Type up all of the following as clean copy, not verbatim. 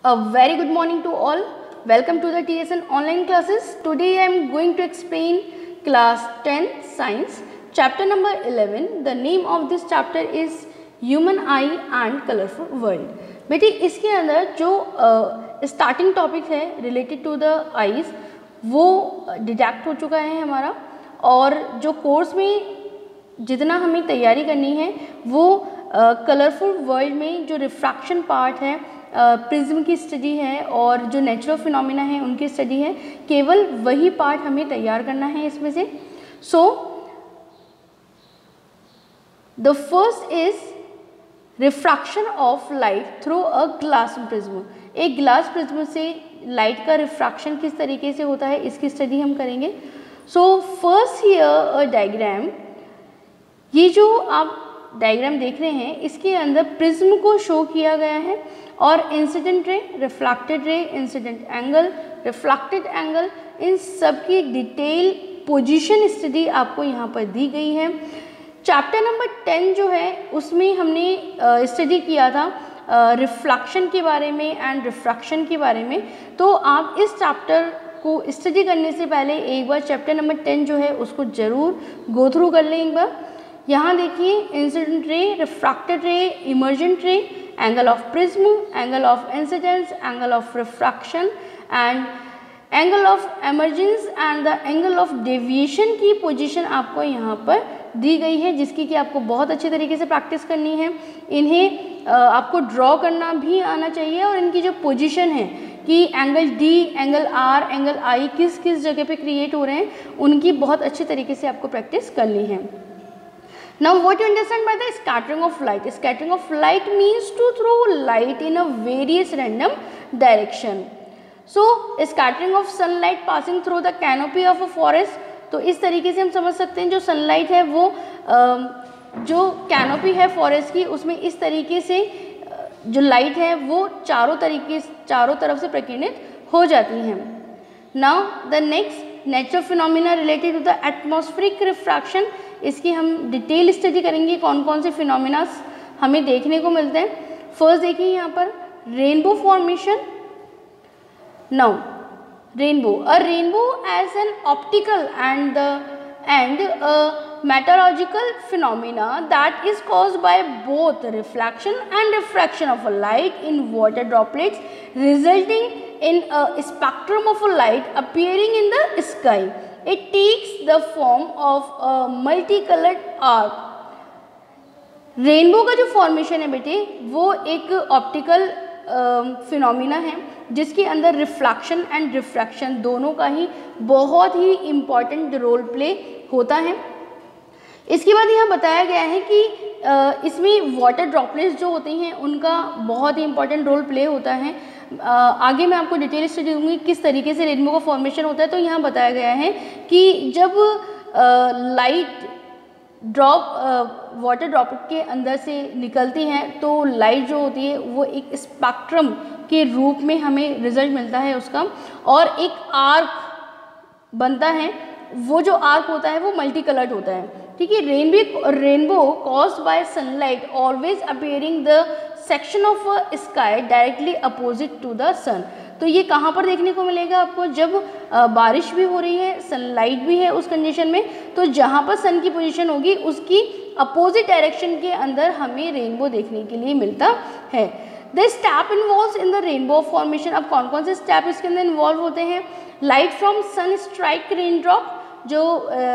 A very good morning to all. Welcome to the TSN online classes. Today I am going to explain class 10 science chapter number 11. The name of this chapter is Human Eye and Colorful World. बेटे इसके अंदर जो starting topic है related to the eyes वो deduct हो चुका है हमारा, और जो कोर्स में जितना हमें तैयारी करनी है वो कलरफुल वर्ल्ड में जो रिफ्रैक्शन पार्ट है, प्रिज्म की स्टडी है और जो नेचुरल फिनोमिना है उनकी स्टडी है, केवल वही पार्ट हमें तैयार करना है इसमें से। So the first is refraction of light through a glass prism. एक ग्लास प्रिज्म से लाइट का रिफ्रैक्शन किस तरीके से होता है इसकी स्टडी हम करेंगे। So first here a diagram. ये जो आप डायग्राम देख रहे हैं इसके अंदर प्रिज्म को शो किया गया है और incident ray, reflected ray, incident angle, reflected angle, इन सब की डिटेल पोजीशन स्टडी आपको यहाँ पर दी गई है। चैप्टर नंबर 10 जो है उसमें हमने स्टडी किया था रिफ्लेक्शन के बारे में एंड रिफ्रैक्शन के बारे में। तो आप इस चैप्टर को स्टडी करने से पहले एक बार चैप्टर नंबर 10 जो है उसको ज़रूर गो थ्रू कर लें एक बार। यहाँ देखिए इंसिडेंट रे, रिफ्रैक्टेड रे, इमर्जेंट रे, angle of prism, angle of incidence, angle of refraction and angle of emergence and the angle of deviation की पोजीशन आपको यहाँ पर दी गई है, जिसकी कि आपको बहुत अच्छे तरीके से प्रैक्टिस करनी है। इन्हें आपको ड्रॉ करना भी आना चाहिए और इनकी जो पोजीशन है कि angle D, angle R, angle I किस किस जगह पे क्रिएट हो रहे हैं उनकी बहुत अच्छे तरीके से आपको प्रैक्टिस करनी है। Now what you understand by the scattering of light? Scattering of light means to throw light in a various random direction. So scattering of sunlight passing through the canopy of a forest. तो इस तरीके से हम समझ सकते हैं जो sunlight है वो जो कैनोपी है फॉरेस्ट की उसमें इस तरीके से जो लाइट है वो चारों तरफ से प्रकीर्णित हो जाती हैं। Now the next natural phenomena related to the atmospheric refraction. इसकी हम डिटेल स्टडी करेंगे कौन कौन से फिनोमिनास हमें देखने को मिलते हैं। फर्स्ट देखिए यहाँ पर rainbow formation. Now rainbow, a rainbow as an optical and meteorological phenomena that is caused by both reflection and refraction of a light in water droplets, resulting in a spectrum of a light appearing in the sky. It takes the form of a multicolored arc. Rainbow का जो formation है बेटे वो एक optical phenomena है जिसके अंदर reflection and refraction दोनों का ही बहुत ही इम्पॉर्टेंट रोल प्ले होता है। इसके बाद यहाँ बताया गया है कि इसमें वाटर ड्रॉपलेट्स जो होती हैं उनका बहुत ही इंपॉर्टेंट रोल प्ले होता है। आगे मैं आपको डिटेल स्टडी दूंगी किस तरीके से रेनबो का फॉर्मेशन होता है। तो यहाँ बताया गया है कि जब लाइट ड्रॉप वाटर ड्रॉपलेट के अंदर से निकलती हैं तो लाइट जो होती है वो एक स्पेक्ट्रम के रूप में हमें रिजल्ट मिलता है उसका, और एक आर्क बनता है। वो जो आर्क होता है वो मल्टी कलर्ड होता है। ठीक है, rainbow caused by sunlight always appearing the section of sky directly opposite to the sun. तो ये कहाँ पर देखने को मिलेगा आपको? जब बारिश भी हो रही है, सनलाइट भी है उस कंडीशन में, तो जहाँ पर सन की पोजीशन होगी उसकी अपोजिट डायरेक्शन के अंदर हमें रेनबो देखने के लिए मिलता है। The step involve in the rainbow formation. अब कौन कौन से स्टेप इसके अंदर इन्वॉल्व होते हैं? Light from sun strike rain drop. जो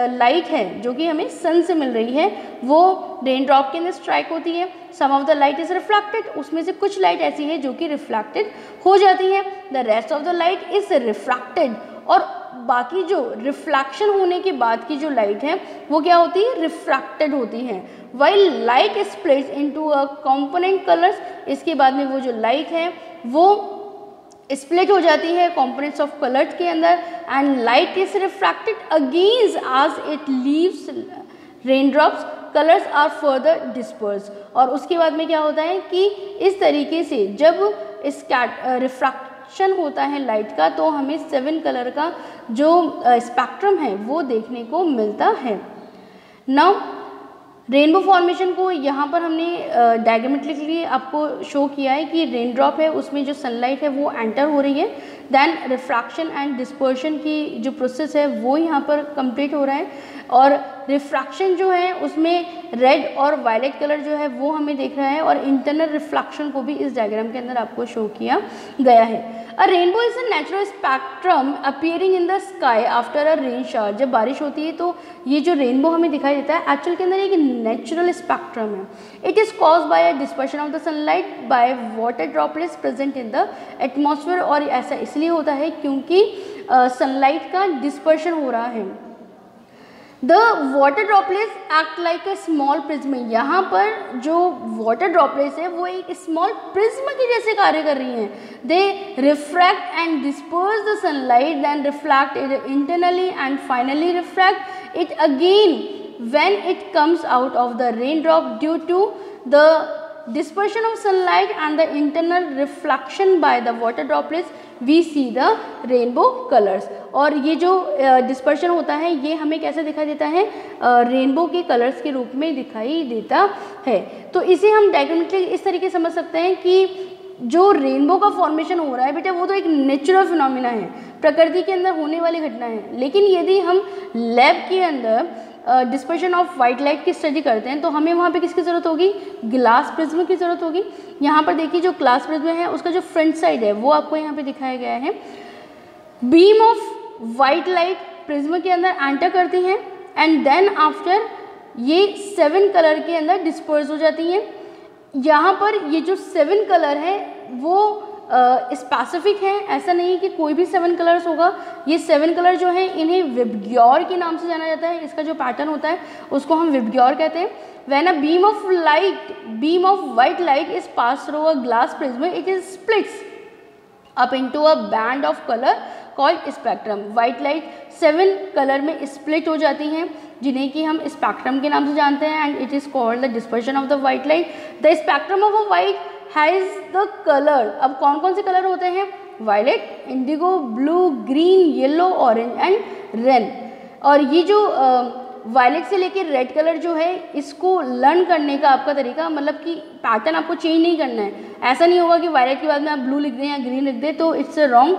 लाइट है जो कि हमें सन से मिल रही है वो रेन ड्रॉप के अंदर स्ट्राइक होती है। Some of the light is reflected, उसमें से कुछ लाइट ऐसी है जो कि रिफ्लेक्टेड हो जाती है। The rest of the light is refracted, और बाकी जो रिफ्लेक्शन होने के बाद की जो लाइट है वो क्या होती है? रिफ्रैक्टेड होती है। While light is split into a component colours. इसके बाद में वो जो लाइट है वो स्प्लिट हो जाती है कंपोनेंट्स ऑफ कलर्स के अंदर, and light is refracted against as it leaves rain drops, colours are further disperse. और उसके बाद में क्या होता है कि इस तरीके से जब रिफ्रैक्शन होता है लाइट का तो हमें 7 कलर का जो स्पेक्ट्रम है वो देखने को मिलता है। नाउ रेनबो फॉर्मेशन को यहाँ पर हमने डायग्रामेटिकली आपको शो किया है कि रेन ड्रॉप है उसमें जो सनलाइट है वो एंटर हो रही है, देन रिफ्रैक्शन एंड डिस्पर्शन की जो प्रोसेस है वो यहाँ पर कंप्लीट हो रहा है, और रिफ्रैक्शन जो है उसमें रेड और वायलेट कलर जो है वो हमें दिख रहा है, और इंटरनल रिफ्लेक्शन को भी इस डायग्राम के अंदर आपको शो किया गया है। अ rainbow is a natural spectrum appearing in the sky after a rain shower. जब बारिश होती है तो ये जो रेनबो हमें दिखाई देता है एक्चुअल के अंदर एक नेचुरल स्पेक्ट्रम है। It is caused by a dispersion of the sunlight by water droplets present in the atmosphere, और ऐसा इसलिए होता है क्योंकि सनलाइट का डिस्पर्शन हो रहा है। The water droplets act like a small prism. यहाँ पर जो वाटर ड्रॉपलेट्स है वो एक स्मॉल प्रिज्म के जैसे कार्य कर रही हैं। They refract and disperse the sunlight, then reflect it internally and finally refract it again when it comes out of the raindrop due to the dispersion of sunlight and the internal reflection by the water droplets we see the rainbow colors। और ये जो dispersion होता है ये हमें कैसे दिखाई देता है, रेनबो के कलर्स के रूप में दिखाई देता है। तो इसे हम डायग्रामेटिकली इस तरीके से समझ सकते हैं कि जो रेनबो का फॉर्मेशन हो रहा है बेटा वो तो एक नेचुरल फिनोमिना है, प्रकृति के अंदर होने वाली घटना है, लेकिन यदि हम लैब के अंदर डिस्पर्शन ऑफ वाइट लाइट की स्टडी करते हैं तो हमें वहाँ पे किसकी ज़रूरत होगी, ग्लास प्रिज्म की ज़रूरत होगी। यहाँ पर देखिए जो ग्लास प्रिज्म है उसका जो फ्रंट साइड है वो आपको यहाँ पे दिखाया गया है। Beam of white light prism के अंदर एंटर करती हैं एंड देन आफ्टर ये 7 कलर के अंदर डिस्पर्स हो जाती हैं। यहाँ पर ये जो 7 कलर है वो स्पेसिफिक है, ऐसा नहीं कि कोई भी 7 कलर्स होगा। ये 7 कलर जो है इन्हें विबग्योर के नाम से जाना जाता है, इसका जो पैटर्न होता है उसको हम विबग्योर कहते हैं। When a beam of white light is pass through a glass prism it is splits up into a band of colour called spectrum. White light 7 colour में स्प्लिट हो जाती हैं जिन्हें कि हम स्पेक्ट्रम के नाम से जानते हैं, and it is called the dispersion of the white light. The spectrum of a white has the colour. अब कौन कौन से कलर होते हैं, violet, indigo, blue, green, yellow, orange and red. और ये जो वायलेट से लेकर रेड कलर जो है इसको लर्न करने का आपका तरीका, मतलब कि पैटर्न आपको चेंज नहीं करना है। ऐसा नहीं होगा कि वायलेट के बाद में आप ब्लू लिख दें या ग्रीन लिख दें, तो इट्स रॉन्ग।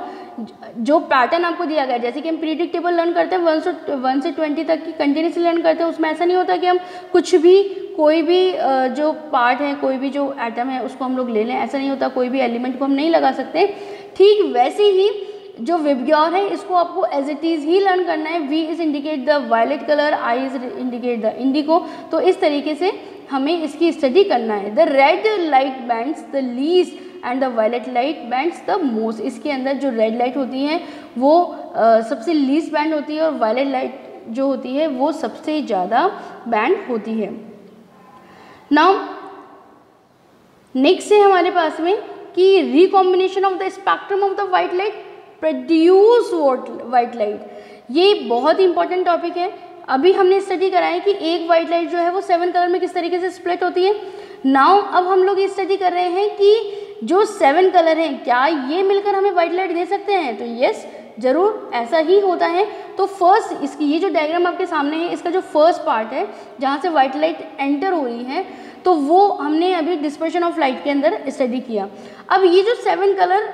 जो पैटर्न आपको दिया गया है, जैसे कि हम प्रीडिक्टेबल लर्न करते हैं 1 से 20 तक की कंटिन्यूसली लर्न करते हैं, उसमें ऐसा नहीं होता कि हम कुछ भी कोई भी जो पार्ट है, कोई भी जो एटम है उसको हम लोग ले लें, ऐसा नहीं होता। कोई भी एलिमेंट को हम नहीं लगा सकते। ठीक वैसे ही जो विबग्योर है इसको आपको एज इट इज़ ही लर्न करना है। V is indicate the violet colour, I is indicate the indigo. तो इस तरीके से हमें इसकी स्टडी करना है। The red light bends the least and the violet light bends the most. इसके अंदर जो रेड लाइट होती हैं वो सबसे लीस्ट बैंड होती है, और वायलेट लाइट जो होती है वो सबसे ज़्यादा बैंड होती है। नाउ नेक्स्ट है हमारे पास में कि recombination of the spectrum of the white light produce white light. ये बहुत ही इंपॉर्टेंट टॉपिक है। अभी हमने स्टडी करा है कि एक वाइट लाइट जो है वो 7 कलर में किस तरीके से स्प्लिट होती है। नाउ अब हम लोग ये स्टडी कर रहे हैं कि जो 7 कलर हैं क्या ये मिलकर हमें वाइट लाइट दे सकते हैं, तो यस ज़रूर ऐसा ही होता है। तो फर्स्ट इसकी ये जो डायग्राम आपके सामने है इसका जो फर्स्ट पार्ट है जहाँ से वाइट लाइट एंटर हो रही है, तो वो हमने अभी डिस्पर्शन ऑफ लाइट के अंदर स्टडी किया। अब ये जो 7 कलर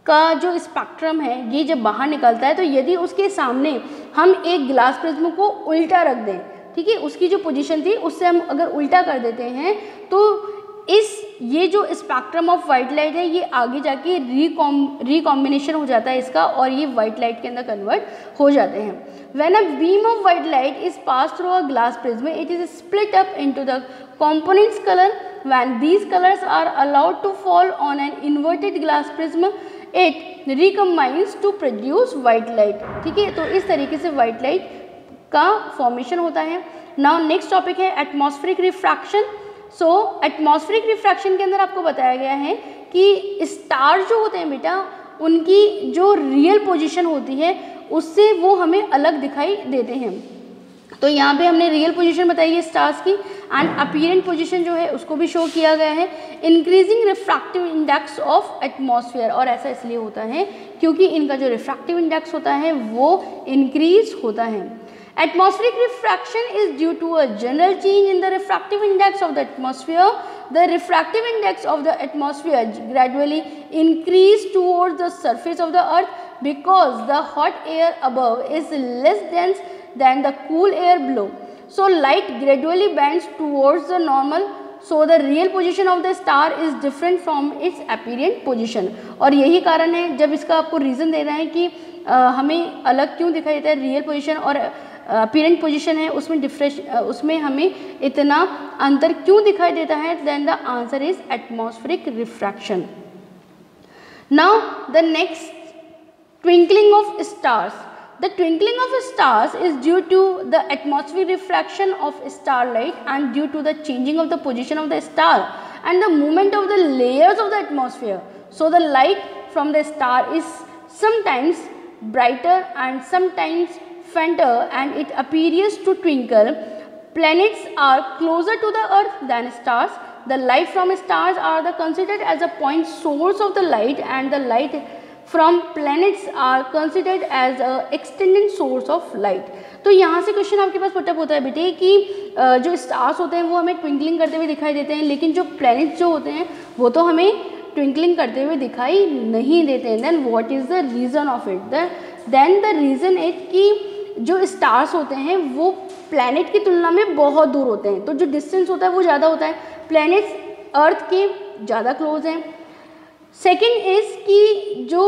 का जो स्पेक्ट्रम है ये जब बाहर निकलता है, तो यदि उसके सामने हम एक ग्लास प्रिज्म को उल्टा रख दें, ठीक है, उसकी जो पोजीशन थी उससे हम अगर उल्टा कर देते हैं तो ये जो स्पेक्ट्रम ऑफ वाइट लाइट है ये आगे जाके रिकॉम्बिनेशन हो जाता है इसका, और ये वाइट लाइट के अंदर कन्वर्ट हो जाते हैं। When a beam of white light is pass through a glass prism it is split up into the components color. When these colors are allowed to fall on an inverted glass prism it recombines to produce white light। ठीक है, तो इस तरीके से white light का formation होता है। Now next topic है एटमॉस्फेरिक रिफ्रैक्शन। सो एटमॉस्फेरिक रिफ्रैक्शन के अंदर आपको बताया गया है कि स्टार जो होते हैं बेटा उनकी जो रियल पोजीशन होती है उससे वो हमें अलग दिखाई देते हैं। तो यहाँ पे हमने रियल पोजीशन बताई है स्टार्स की, एंड अपीरेंट पोजीशन जो है उसको भी शो किया गया है। Increasing refractive index of atmosphere, और ऐसा इसलिए होता है क्योंकि इनका जो रिफ्रैक्टिव इंडेक्स होता है वो इंक्रीज होता है। Atmospheric refraction is due to a general change in the refractive index of the atmosphere. The refractive index of the atmosphere gradually increase towards the surface of the earth because the hot air above is less dense than the cool air below. So light gradually bends towards the normal. So the real position of the star is different from its apparent position. और यही कारण है जब इसका आपको reason दे रहे हैं कि हमें अलग क्यों दिखाई देता है, रियल पोजीशन और अपीरेंट पोजीशन है उसमें डिफरेंस, उसमें हमें इतना अंतर क्यों दिखाई देता है, then the answer is atmospheric refraction. Now the next, twinkling of stars. The twinkling of stars is due to the atmospheric refraction of starlight and due to the changing of the position of the star and the movement of the layers of the atmosphere. So the light from the star is sometimes brighter and sometimes fainter and it appears to twinkle. Planets are closer to the earth than stars. The light from stars are considered as a point source of the light and the light from planets are considered as a extended source of light. तो यहाँ से question आपके पास put up होता है बेटे कि जो stars होते हैं वो हमें ट्विंकलिंग करते हुए दिखाई देते हैं, लेकिन जो प्लैनेट्स जो होते हैं वो तो हमें ट्विंकलिंग करते हुए दिखाई नहीं देते हैं. Then what is the reason of it? Then the reason is कि जो स्टार्स होते हैं वो प्लैनेट की तुलना में बहुत दूर होते हैं, तो जो डिस्टेंस होता है वो ज़्यादा होता है. प्लैनेट्स अर्थ के ज़्यादा क्लोज हैं. सेकेंड इज़ कि जो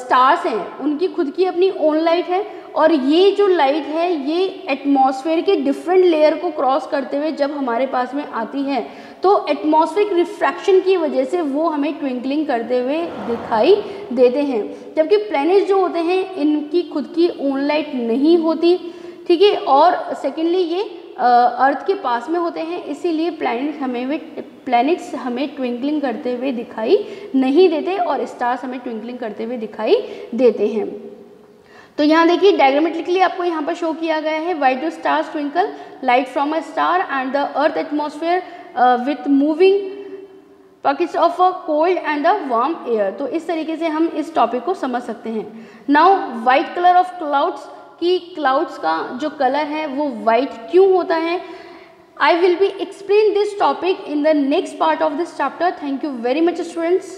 स्टार्स हैं उनकी खुद की अपनी ओन लाइट है और ये जो लाइट है ये एटमॉस्फेयर के डिफरेंट लेयर को क्रॉस करते हुए जब हमारे पास में आती है तो एटमॉस्फेरिक रिफ्रैक्शन की वजह से वो हमें ट्विंकलिंग करते हुए दिखाई देते हैं. जबकि प्लैनेट्स जो होते हैं इनकी खुद की ओन लाइट नहीं होती, ठीक है, और सेकेंडली ये अर्थ के पास में होते हैं, इसीलिए प्लैनेट्स हमें ट्विंकलिंग करते हुए दिखाई नहीं देते और स्टार्स हमें ट्विंकलिंग करते हुए दिखाई देते हैं. तो यहाँ देखिए डायग्रामेटिकली आपको यहाँ पर शो किया गया है, why do stars twinkle, light from a star and the earth atmosphere with moving pockets of a cold and a warm air. तो इस तरीके से हम इस टॉपिक को समझ सकते हैं. Now white colour of clouds, कि क्लाउड्स का जो कलर है वो वाइट क्यों होता है. I will be explain this topic in the next part of this chapter. Thank you very much, students.